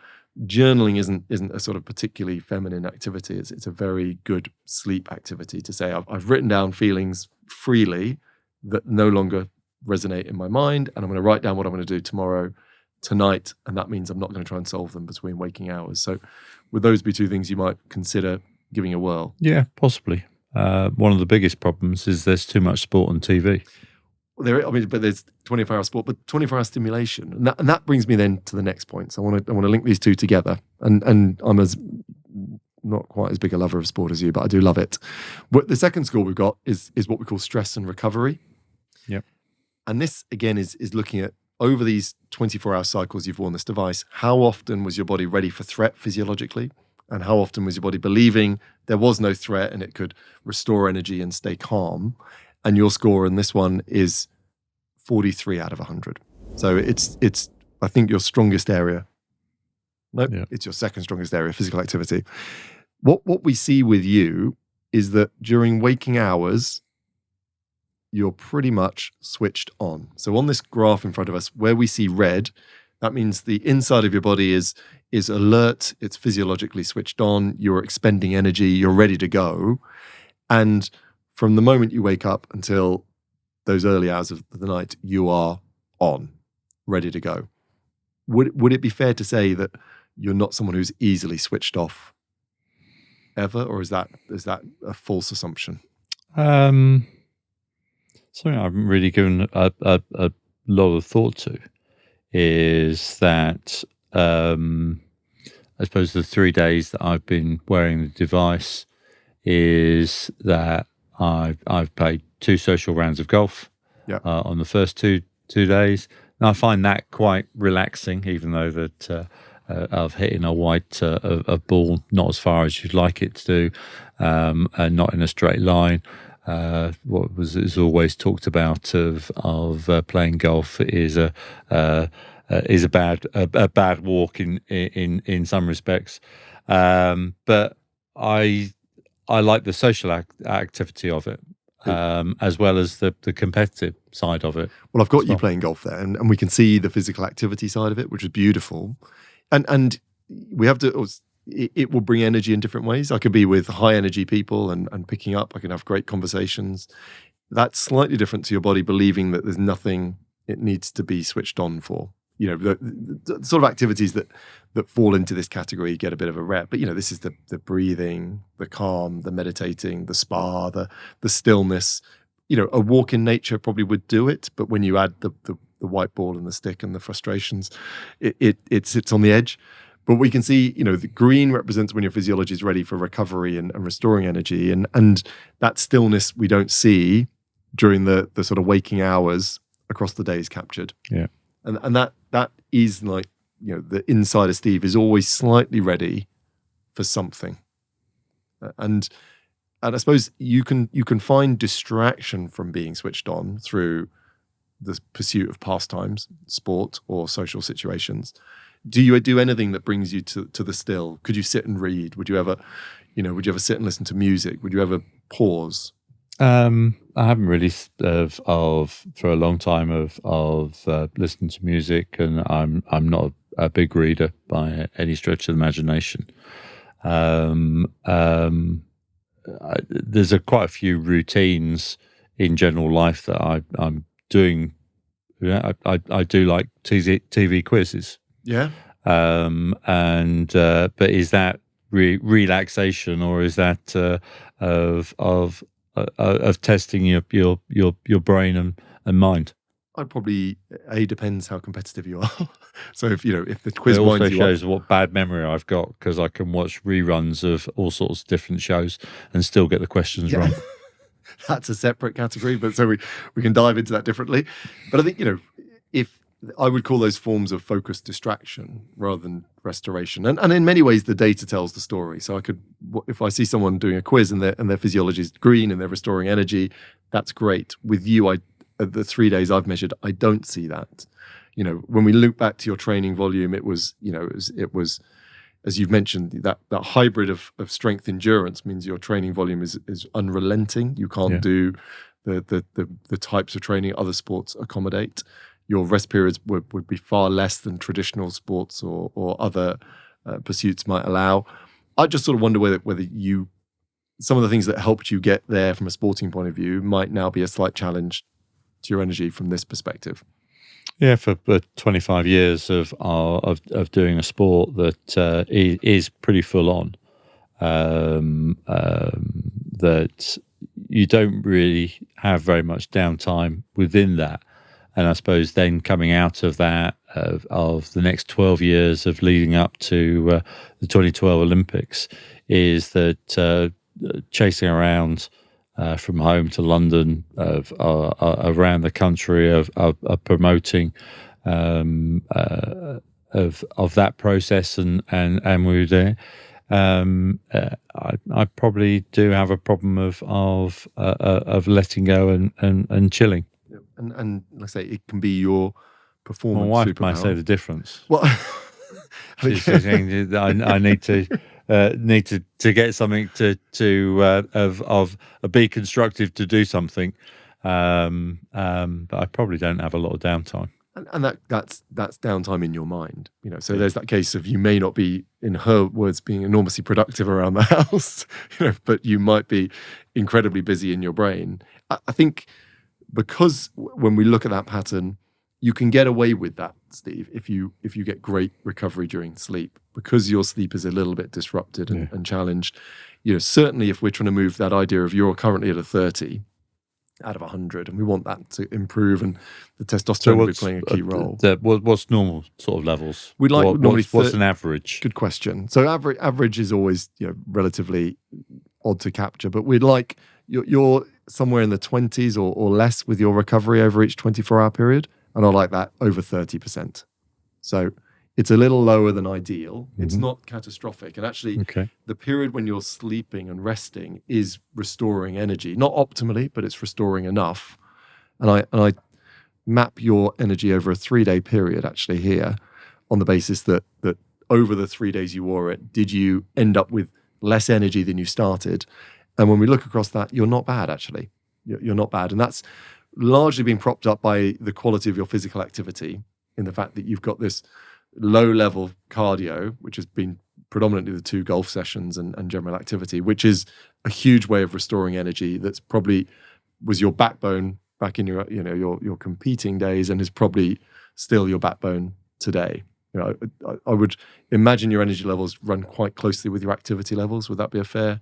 Journaling isn't a sort of particularly feminine activity. It's a very good sleep activity to say I've written down feelings freely that no longer resonate in my mind, and I'm going to write down what I'm going to do tonight, and that means I'm not going to try and solve them between waking hours. So would those be two things you might consider giving a whirl? Yeah, possibly. One of the biggest problems is there's too much sport on TV. But there's 24-hour sport, but 24-hour stimulation, and that brings me then to the next point. So I want to link these two together. And I'm not quite as big a lover of sport as you, but I do love it. The second school we've got is what we call stress and recovery. Yep. And this again is looking at, over these 24-hour cycles you've worn this device, how often was your body ready for threat physiologically? And how often was your body believing there was no threat and it could restore energy and stay calm? And your score in this one is 43 out of 100. So it's I think your strongest area. Nope, yeah. It's your second strongest area, physical activity. What we see with you is that during waking hours, you're pretty much switched on. So on this graph in front of us, where we see red, that means the inside of your body is alert, it's physiologically switched on, you're expending energy, you're ready to go. And from the moment you wake up until those early hours of the night, you are on, ready to go. Would it be fair to say that you're not someone who's easily switched off ever, or is that a false assumption? Something I haven't really given a lot of thought to is that I suppose the 3 days that I've been wearing the device is that I've played 2 social rounds of golf on the first two days. And I find that quite relaxing, even though that of hitting a white a ball not as far as you'd like it to do, and not in a straight line. What is always talked about of playing golf is a bad walk in some respects, but I like the social activity of it, as well as the competitive side of it. Well, I've got you playing golf there, and we can see the physical activity side of it, which is beautiful. And we have to. It will bring energy in different ways. I could be with high energy people and picking up. I can have great conversations. That's slightly different to your body believing that there's nothing it needs to be switched on for. You know, the sort of activities that fall into this category get a bit of a rep. But, you know, this is the breathing, the calm, the meditating, the spa, the stillness. You know, a walk in nature probably would do it. But when you add the white ball and the stick and the frustrations, it sits on the edge. But we can see, you know, the green represents when your physiology is ready for recovery and restoring energy. And that stillness we don't see during the sort of waking hours across the day is captured. Yeah. And that is like, you know, the insider Steve is always slightly ready for something. And I suppose you can find distraction from being switched on through the pursuit of pastimes, sport, or social situations. Do you do anything that brings you to the still? Could you sit and read? Would you ever sit and listen to music? Would you ever pause? I haven't really for a long time of listening to music, and I'm not a big reader by any stretch of the imagination. There's quite a few routines in general life that I'm doing. Yeah, I do like TV quizzes. Yeah. But is that relaxation, or is that of testing your brain and mind? I'd probably depends how competitive you are. So if the quiz it also winds you shows up, what bad memory I've got, because I can watch reruns of all sorts of different shows and still get the questions wrong. That's a separate category, but so we can dive into that differently. But I think, if I would call those forms of focused distraction rather than restoration, and in many ways the data tells the story. So if I see someone doing a quiz and their physiology is green and they're restoring energy, that's great. With you, the 3 days I've measured, I don't see that. When we look back to your training volume, it was as you've mentioned, that hybrid of strength endurance means your training volume is unrelenting. You can't do the types of training other sports accommodate. Your rest periods would be far less than traditional sports or other pursuits might allow. I just sort of wonder whether some of the things that helped you get there from a sporting point of view might now be a slight challenge to your energy from this perspective. Yeah, for 25 years of doing a sport that is pretty full on, that you don't really have very much downtime within that. And I suppose then coming out of that, of the next 12 years of leading up to the 2012 Olympics, is that chasing around from home to London, around the country, of promoting of that process, and we were there. I probably do have a problem of letting go and chilling. And like I say, it can be your performance. My wife superpower. might say the difference. Well, She's saying I need to get something to be constructive to do something, but I probably don't have a lot of downtime. And that's downtime in your mind, So there's that case of you may not be, in her words, being enormously productive around the house, but you might be incredibly busy in your brain. I think because when we look at that pattern, you can get away with that, Steve, if you get great recovery during sleep, because your sleep is a little bit disrupted and challenged. Certainly if we're trying to move that idea of you're currently at a 30 out of 100, and we want that to improve, and the testosterone will be playing a key role. What's normal sort of levels? We'd like what's an average? Good question. So average is always relatively odd to capture, but we'd like you're somewhere in the 20s or less with your recovery over each 24-hour period, and I like that over 30%. So It's a little lower than ideal. It's not catastrophic. And actually, Okay. the period when you're sleeping and resting is restoring energy. Not optimally, but it's restoring enough. And I map your energy over a 3-day period actually here on the basis that over the 3 days you wore it, did you end up with less energy than you started? And when we look across that, you're not bad, actually. You're not bad. And that's largely been propped up by the quality of your physical activity, in the fact that you've got this low-level cardio, which has been predominantly the 2 golf sessions and general activity, which is a huge way of restoring energy. That's probably was your backbone back in your competing days, and is probably still your backbone today. I would imagine your energy levels run quite closely with your activity levels. Would that be a fair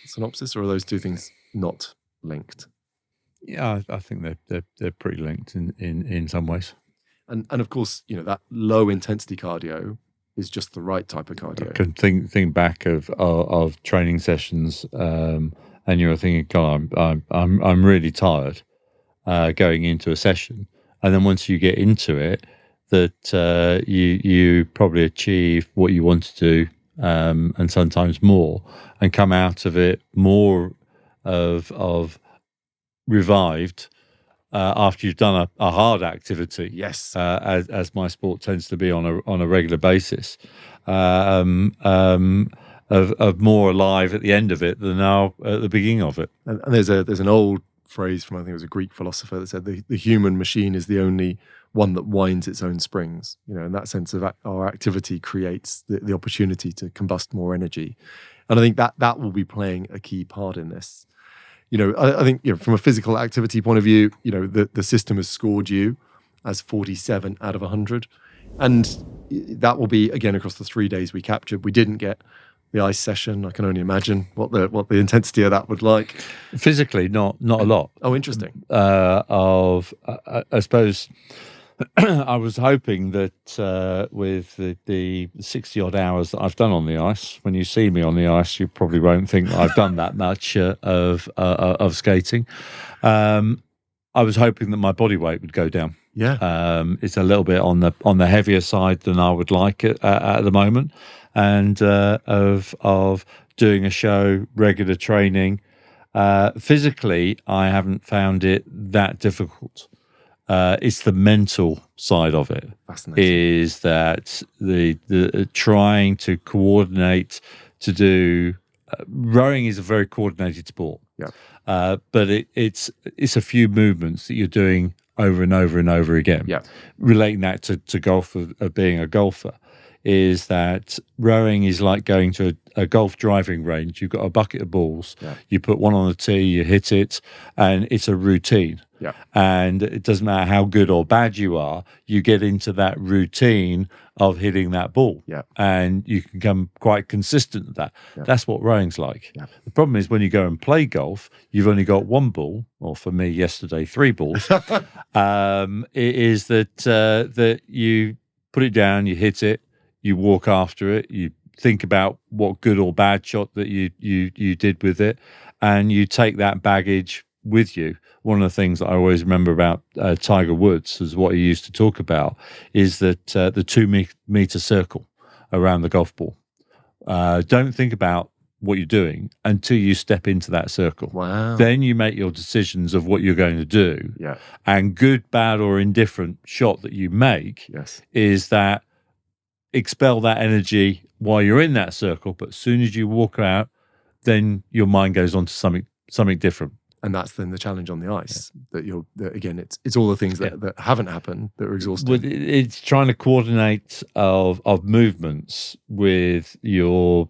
synopsis, or are those two things not linked? Yeah, I think they're pretty linked in some ways. And of course, that low intensity cardio is just the right type of cardio. I can think back of training sessions, and you're thinking, God, I'm really tired going into a session, and then once you get into it, that you probably achieve what you want to do, and sometimes more, and come out of it more of revived after you've done a hard activity. Yes, as my sport tends to be on a regular basis, of more alive at the end of it than now at the beginning of it. and there's an old phrase from, I think it was a Greek philosopher, that said the human machine is the only one that winds its own springs. In that sense of our activity creates the opportunity to combust more energy. And I think that will be playing a key part in this. I think from a physical activity point of view, the system has scored you as 47 out of 100. And that will be, again, across the 3 days we captured. We didn't get the ice session. I can only imagine what the intensity of that would like. Physically, not a lot. Oh, interesting. I suppose I was hoping that with the 60 odd hours that I've done on the ice, when you see me on the ice, you probably won't think that I've done that much of skating. I was hoping that my body weight would go down. Yeah, it's a little bit on the heavier side than I would like it at the moment, and of doing a show, regular training. Physically, I haven't found it that difficult. It's the mental side of it. fascinating. Is that the trying to coordinate to do rowing is a very coordinated sport. Yeah. But it's a few movements that you're doing over and over and over again. Yeah. Relating that to golf of being a golfer, is that rowing is like going to a golf driving range. You've got a bucket of balls. Yeah. You put one on the tee, you hit it, and it's a routine. Yeah. And it doesn't matter how good or bad you are, you get into that routine of hitting that ball. Yeah. And you can become quite consistent at that. Yeah. That's what rowing's like. Yeah. The problem is when you go and play golf, you've only got one ball, or for me yesterday, 3 balls. It is that you put it down, you hit it, you walk after it, you think about what good or bad shot that you did with it, and you take that baggage with you. One of the things that I always remember about Tiger Woods is what he used to talk about is that the 2-meter circle around the golf ball. Don't think about what you're doing until you step into that circle. Wow. Then you make your decisions of what you're going to do. Yeah. And good, bad, or indifferent shot that you make Yes. is that expel that energy while you're in that circle, but as soon as you walk out, then your mind goes on to something different. And that's then the challenge on the ice. That again, it's all the things that haven't happened that are exhausting. But it's trying to coordinate of movements with your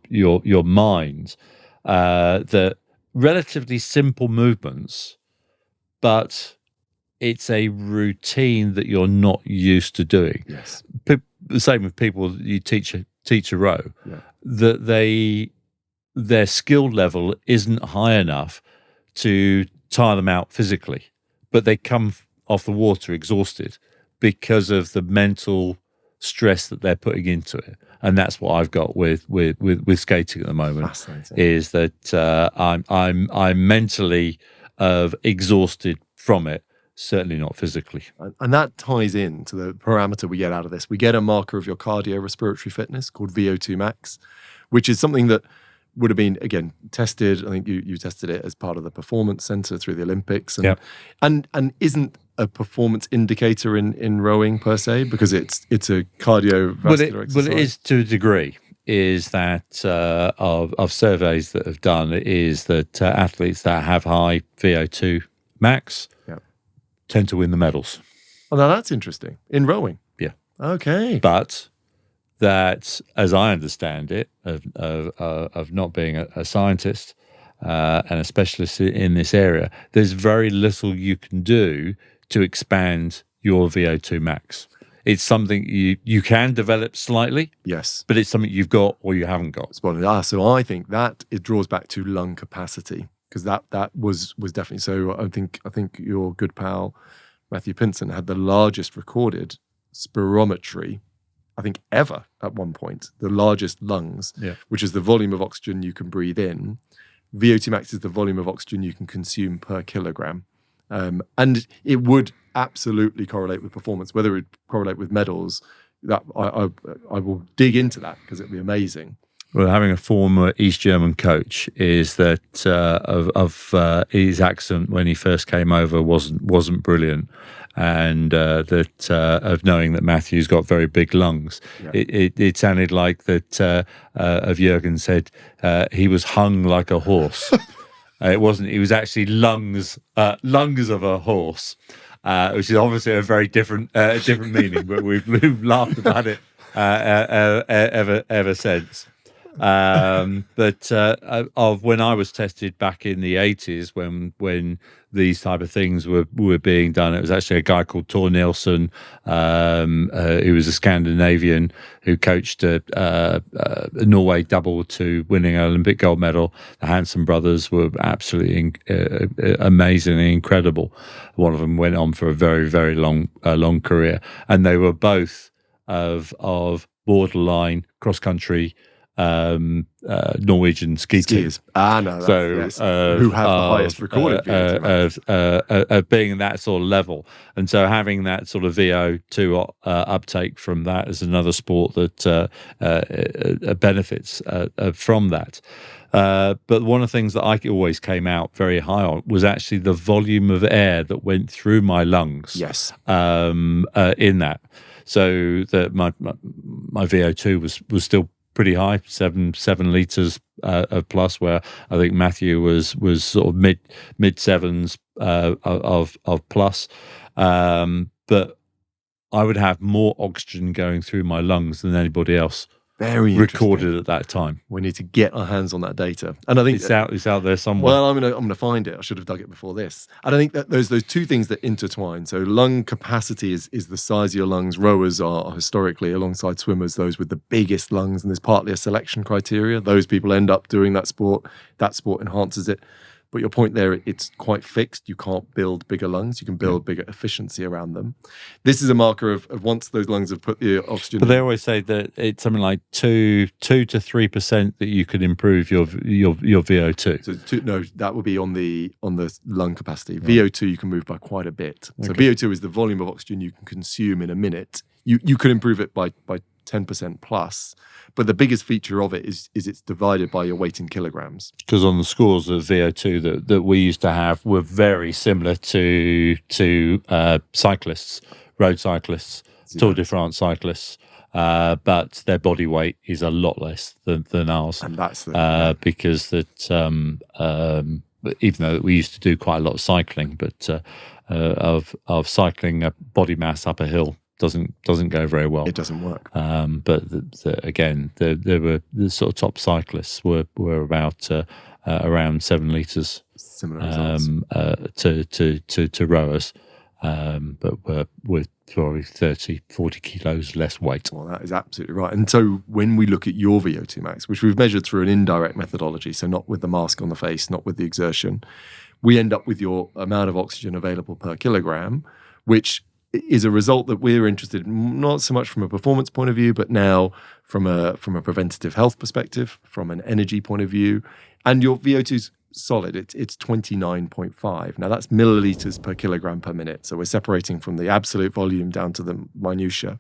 mind. The relatively simple movements, but it's a routine that you're not used to doing. Yes. The same with people that you teach a row. Yeah. That their skill level isn't high enough to tire them out physically, but they come off the water exhausted because of the mental stress that they're putting into it. And that's what I've got with skating at the moment. Fascinating. Is that I'm mentally exhausted from it, certainly not physically. And that ties into the parameter we get out of this. We get a marker of your cardiorespiratory fitness called VO2 max, which is something that would have been, again, tested. I think you tested it as part of the performance center through the Olympics. And, Yep. and isn't a performance indicator in rowing per se, because it's a cardiovascular exercise. Well, it is to a degree. Is that of surveys that have done is that athletes that have high VO2 max tend to win the medals. Oh, now that's interesting. In rowing? Yeah. Okay. But that, as I understand it, of not being a scientist and a specialist in this area, there's very little you can do to expand your VO2 max. It's something you can develop slightly, yes, but it's something you've got or you haven't got. So I think that it draws back to lung capacity, because that was definitely so. I think your good pal Matthew Pinson had the largest recorded spirometry, I think, ever at one point, the largest lungs, which is the volume of oxygen you can breathe in. VO2 max is the volume of oxygen you can consume per kilogram. And it would absolutely correlate with performance. Whether it would correlate with medals, that I will dig into that, because it'd be amazing. Well, having a former East German coach is that of his accent when he first came over wasn't brilliant, and that of knowing that Matthew's got very big lungs, it sounded like that of Jürgen said he was hung like a horse. It wasn't. It was actually lungs of a horse, which is obviously a very different meaning. But we've laughed about it ever since. But of when I was tested back in the 80s, when these type of things were being done, it was actually a guy called Tor Nielsen, who was a Scandinavian who coached Norway double to winning an Olympic gold medal. The Hansen brothers were absolutely amazingly incredible. One of them went on for a very, very long career, and they were both of borderline cross country Norwegian ski teams. No, who have the highest recorded of being at that sort of level, and so having that sort of VO2 uptake from that is another sport that benefits from that. But one of the things that I always came out very high on was actually the volume of air that went through my lungs. Yes. In that, so that my VO2 was still pretty high, seven liters of plus, where I think Matthew was sort of mid sevens of plus, but I would have more oxygen going through my lungs than anybody else. Very recorded at that time. We need to get our hands on that data, and I think it's out there somewhere. Well, I'm gonna find it. I should have dug it before this. And I think that those two things that intertwine. So lung capacity is the size of your lungs. Rowers are historically, alongside swimmers, those with the biggest lungs, and there's partly a selection criteria. Those people end up doing that sport. That sport enhances it. But your point there, it's quite fixed. You can't build bigger lungs. You can build bigger efficiency around them. This is a marker of once those lungs have put the oxygen. But they always say that it's something like 2 to 3% that you could improve your VO2. So that would be on the lung capacity. Right. VO2 you can move by quite a bit. Okay. So VO2 is the volume of oxygen you can consume in a minute. You could improve it by 10% plus, but the biggest feature of it is it's divided by your weight in kilograms. Because on the scores of VO2 that we used to have were very similar to cyclists, road cyclists, Tour de France cyclists, but their body weight is a lot less than ours. And that's because that even though we used to do quite a lot of cycling, but of cycling body mass up a hill doesn't go very well. It doesn't work. But again, there were the sort of top cyclists were about around 7 liters, similar results to rowers, but were with probably 30-40 kilos less weight. Well, that is absolutely right. And so when we look at your VO2 max, which we've measured through an indirect methodology, so not with the mask on the face, not with the exertion, we end up with your amount of oxygen available per kilogram, which is a result that we're interested in, not so much from a performance point of view, but now from a preventative health perspective, from an energy point of view. And your VO2 is solid, it's 29.5. Now that's milliliters per kilogram per minute. So we're separating from the absolute volume down to the minutiae.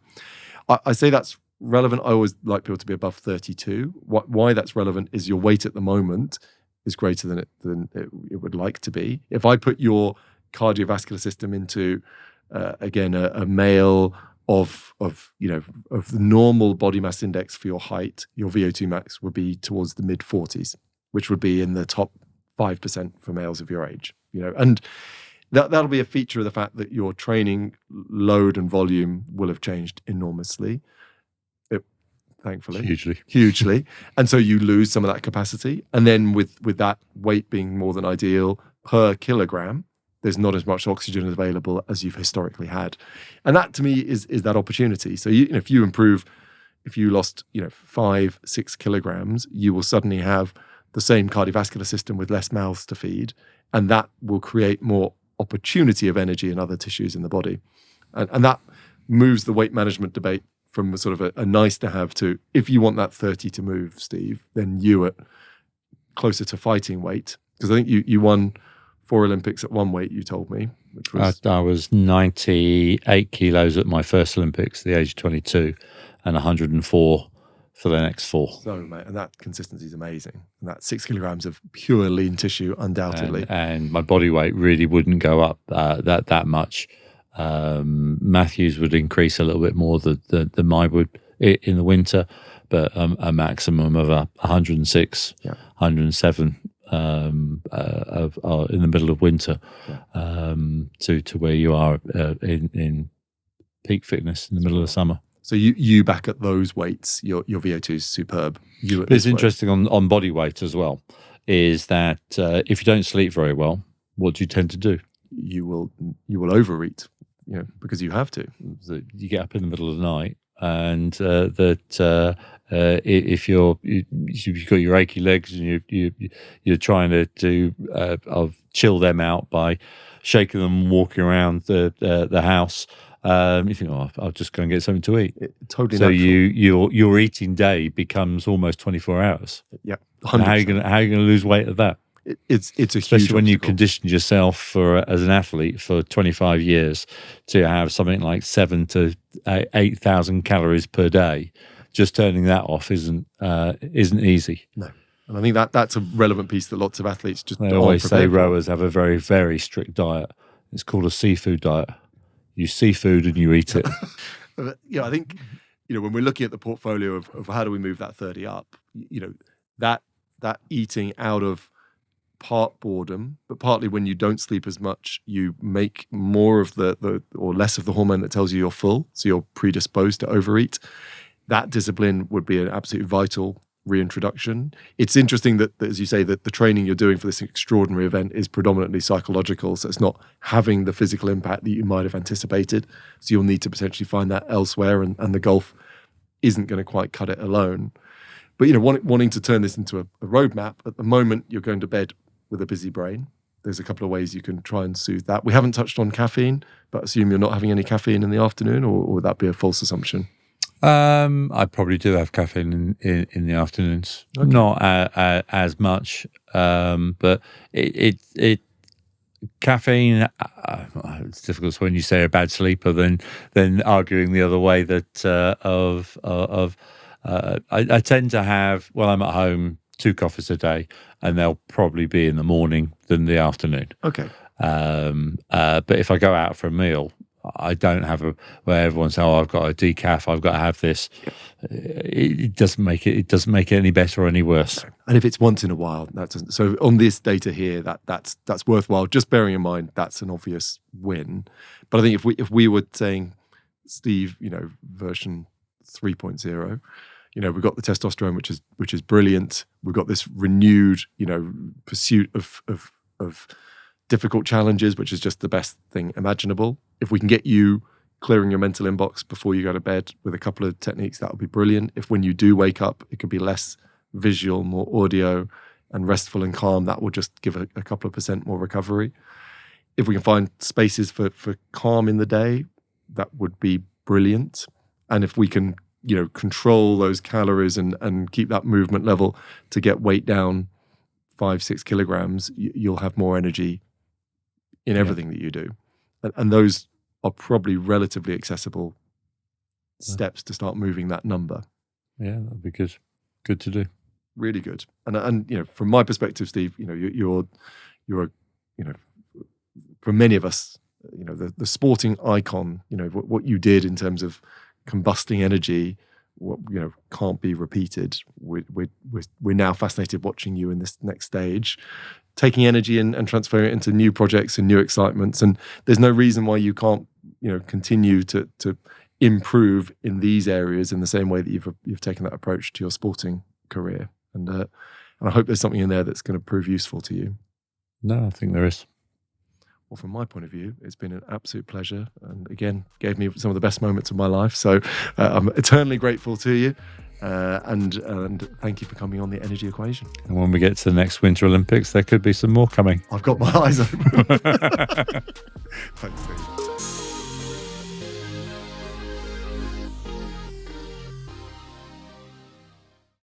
I say that's relevant. I always like people to be above 32. Why that's relevant is your weight at the moment is greater than it would like to be. If I put your cardiovascular system into again a male of the normal body mass index for your height, your VO2 max would be towards the mid 40s, which would be in the top 5% for males of your age. And that'll be a feature of the fact that your training load and volume will have changed enormously. Thankfully, hugely, and so you lose some of that capacity. And then with that weight being more than ideal per kilogram, there's not as much oxygen available as you've historically had, and that to me is that opportunity. So if you improve, if you lost 5-6 kilograms, you will suddenly have the same cardiovascular system with less mouths to feed, and that will create more opportunity of energy in other tissues in the body, and that moves the weight management debate from a sort of a nice to have to, if you want that 30 to move, Steve, then you at closer to fighting weight. Because I think you won 4 Olympics at one weight, you told me. Which was I was 98 kilos at my first Olympics, the age of 22, and 104 for the next 4. So, mate, and that consistency is amazing. And that 6 kilograms of pure lean tissue, undoubtedly. And my body weight really wouldn't go up that much. Matthews would increase a little bit more than mine would in the winter, but a maximum of 106, 107 in the middle of winter, to where you are in peak fitness in the middle of the summer. So you back at those weights, your VO2 is superb. It's interesting on body weight as well, is that if you don't sleep very well, what do you tend to do? You will overeat. Because you have to. You get up in the middle of the night, and if you've got your achy legs and you're trying to chill them out by shaking them and walking around the house, you think, I'll just go and get something to eat. Totally. So natural. your eating day becomes almost 24 hours. Yeah. How are you going to lose weight at that? It's a especially huge when you obstacle. conditioned yourself as an athlete for 25 years to have something like 7,000 to 8,000 calories per day. Just turning that off isn't easy. No, and I think that's a relevant piece that lots of athletes just They aren't always say prepared for. rowers have a very, very strict diet. It's called a seafood diet. You see food and you eat it. I think when we're looking at the portfolio of how do we move that 30 up, that eating out of part boredom, but partly when you don't sleep as much, you make more of the or less of the hormone that tells you you're full, so you're predisposed to overeat. That discipline would be an absolute vital reintroduction. It's interesting that, as you say, that the training you're doing for this extraordinary event is predominantly psychological, so it's not having the physical impact that you might have anticipated. So you'll need to potentially find that elsewhere, and the golf isn't going to quite cut it alone. But wanting to turn this into a roadmap, at the moment you're going to bed with a busy brain. There's a couple of ways you can try and soothe that. We haven't touched on caffeine, but assume you're not having any caffeine in the afternoon, or would that be a false assumption? I probably do have caffeine in the afternoons, okay. Not as much, but it caffeine. It's difficult. So when you say a bad sleeper, then arguing the other way that I tend to have, when I'm at home, 2 coffees a day, and they'll probably be in the morning than the afternoon. Okay. But if I go out for a meal, I don't have where everyone says, I've got a decaf, I've got to have this. It doesn't make it any better or any worse. No. And if it's once in a while, that doesn't. So on this data here, that's worthwhile. Just bearing in mind that's an obvious win. But I think if we were saying, Steve, version 3.0. We've got the testosterone, which is brilliant. We've got this renewed, pursuit of difficult challenges, which is just the best thing imaginable. If we can get you clearing your mental inbox before you go to bed with a couple of techniques, that would be brilliant. If when you do wake up, it could be less visual, more audio, and restful and calm, that will just give a couple of percent more recovery. If we can find spaces for calm in the day, that would be brilliant. And if we can control those calories and keep that movement level to get weight down 5-6 kilograms, you'll have more energy in everything that you do. And those are probably relatively accessible steps to start moving that number. Yeah, that'd be good. Good to do. Really good. And you know, from my perspective, Steve, you know, you're a, you know, for many of us, you know, the sporting icon. You know, what you did in terms of combusting energy, what, you know, can't be repeated. We're now fascinated watching you in this next stage, taking energy and transferring it into new projects and new excitements. And there's no reason why you can't, you know, continue to improve in these areas in the same way that you've taken that approach to your sporting career. And I hope there's something in there that's going to prove useful to you. No, I think there is. Well, from my point of view, it's been an absolute pleasure, and again, gave me some of the best moments of my life. So I'm eternally grateful to you, and thank you for coming on the Energy Equation. And when we get to the next Winter Olympics, there could be some more coming. I've got my eyes open. Thanks, Steve.